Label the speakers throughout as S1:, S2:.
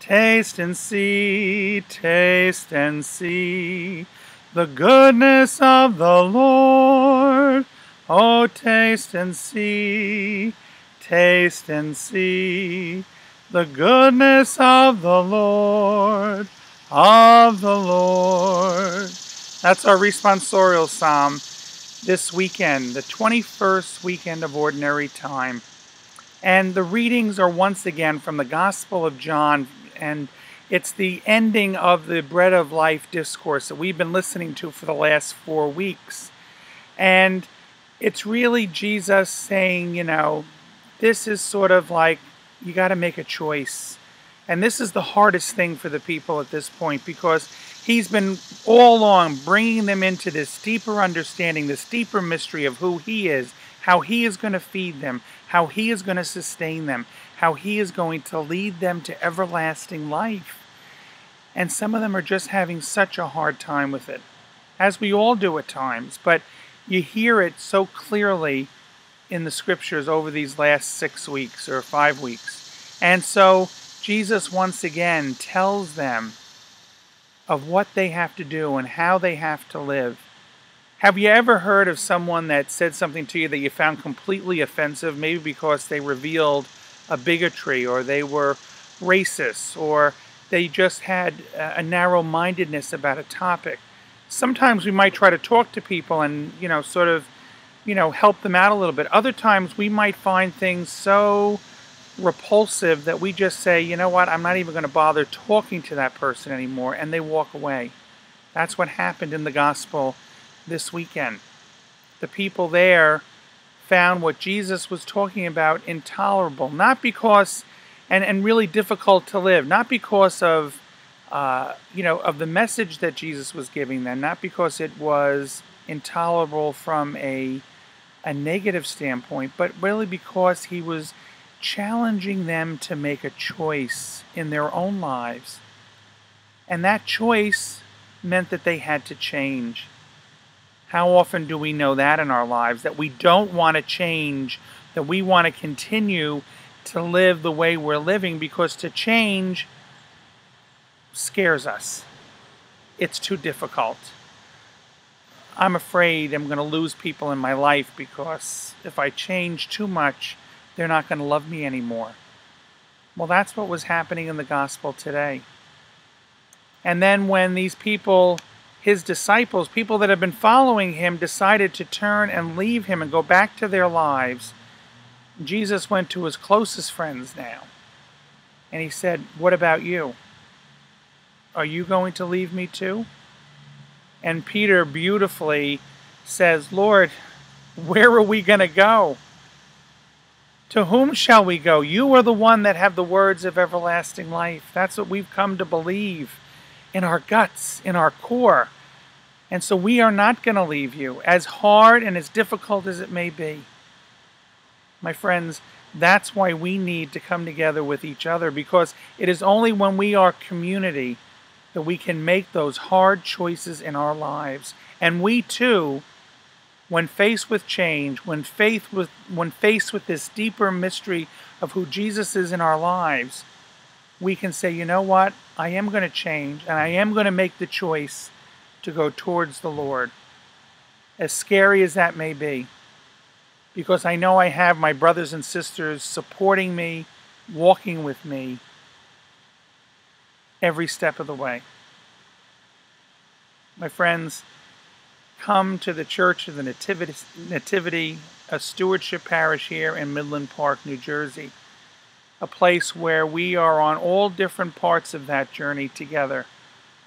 S1: taste and see the goodness of the Lord. Oh, taste and see the goodness of the Lord, of the Lord. That's our responsorial psalm this weekend, the 21st weekend of Ordinary Time. And the readings are once again from the Gospel of John, and it's the ending of the Bread of Life discourse that we've been listening to for the last 4 weeks. And it's really Jesus saying, this is sort of like, you got to make a choice. And this is the hardest thing for the people at this point, because he's been all along bringing them into this deeper understanding, this deeper mystery of who he is, how he is going to feed them, how he is going to sustain them, how he is going to lead them to everlasting life. And some of them are just having such a hard time with it, as we all do at times. But you hear it so clearly in the scriptures over these last 6 weeks or 5 weeks. And so Jesus once again tells them of what they have to do and how they have to live. Have you ever heard of someone that said something to you that you found completely offensive, maybe because they revealed a bigotry, or they were racist, or they just had a narrow-mindedness about a topic? Sometimes we might try to talk to people and, help them out a little bit. Other times we might find things so repulsive that we just say, you know what, I'm not even going to bother talking to that person anymore, and they walk away. That's what happened in the gospel this weekend. The people there found what Jesus was talking about intolerable, not because, and really difficult to live, not because of, of the message that Jesus was giving them, not because it was intolerable from a negative standpoint, but really because he was challenging them to make a choice in their own lives. And that choice meant that they had to change. How often do we know that in our lives, that we don't want to change, that we want to continue to live the way we're living, because to change scares us. It's too difficult. I'm afraid I'm going to lose people in my life, because if I change too much, they're not going to love me anymore. Well, that's what was happening in the gospel today. And then when these people, his disciples, people that have been following him, decided to turn and leave him and go back to their lives, Jesus went to his closest friends now. And he said, what about you? Are you going to leave me too? And Peter beautifully says, Lord, where are we going to go? To whom shall we go? You are the one that have the words of everlasting life. That's what we've come to believe in our guts, in our core. And so we are not going to leave you, as hard and as difficult as it may be. My friends, that's why we need to come together with each other, because it is only when we are community that we can make those hard choices in our lives. And we too, when faced with change, when faced with this deeper mystery of who Jesus is in our lives, we can say, you know what, I am going to change, and I am going to make the choice to go towards the Lord, as scary as that may be, because I know I have my brothers and sisters supporting me, walking with me every step of the way. My friends, come to the Church of the Nativity, a stewardship parish here in Midland Park, New Jersey, a place where we are on all different parts of that journey together,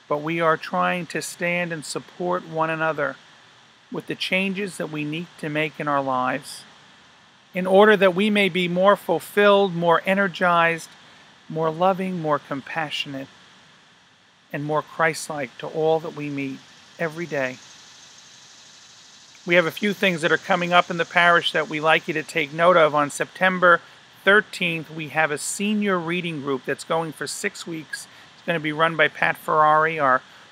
S1: but we are trying to stand and support one another with the changes that we need to make in our lives, in order that we may be more fulfilled, more energized, more loving, more compassionate, and more Christ-like to all that we meet every day. We have a few things that are coming up in the parish that we like you to take note of. On September 13th, we have a senior reading group that's going for 6 weeks. It's going to be run by Pat Ferrari,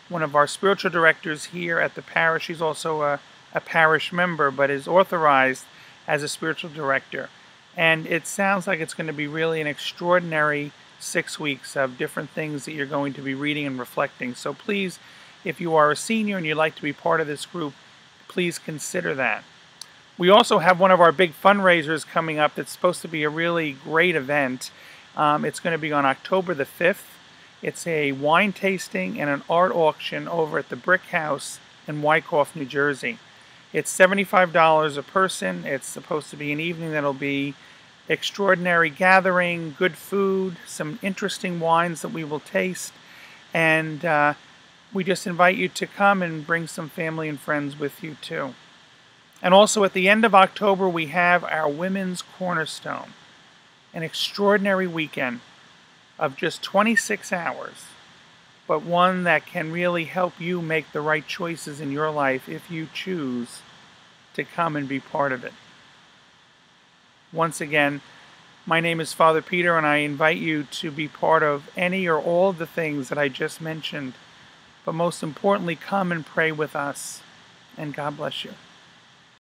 S1: one of our spiritual directors here at the parish. He's also a parish member, but is authorized as a spiritual director. And it sounds like it's going to be really an extraordinary 6 weeks of different things that you're going to be reading and reflecting. So please, if you are a senior and you'd like to be part of this group, please consider that. We also have one of our big fundraisers coming up that's supposed to be a really great event. It's going to be on October the 5th. It's a wine tasting and an art auction over at the Brick House in Wyckoff, New Jersey. It's $75 a person. It's supposed to be an evening that'll be extraordinary gathering, good food, some interesting wines that we will taste, and we just invite you to come and bring some family and friends with you too. And also at the end of October, we have our Women's Cornerstone, an extraordinary weekend of just 26 hours, but one that can really help you make the right choices in your life if you choose to come and be part of it. Once again, my name is Father Peter, and I invite you to be part of any or all of the things that I just mentioned, but most importantly, come and pray with us, and God bless you.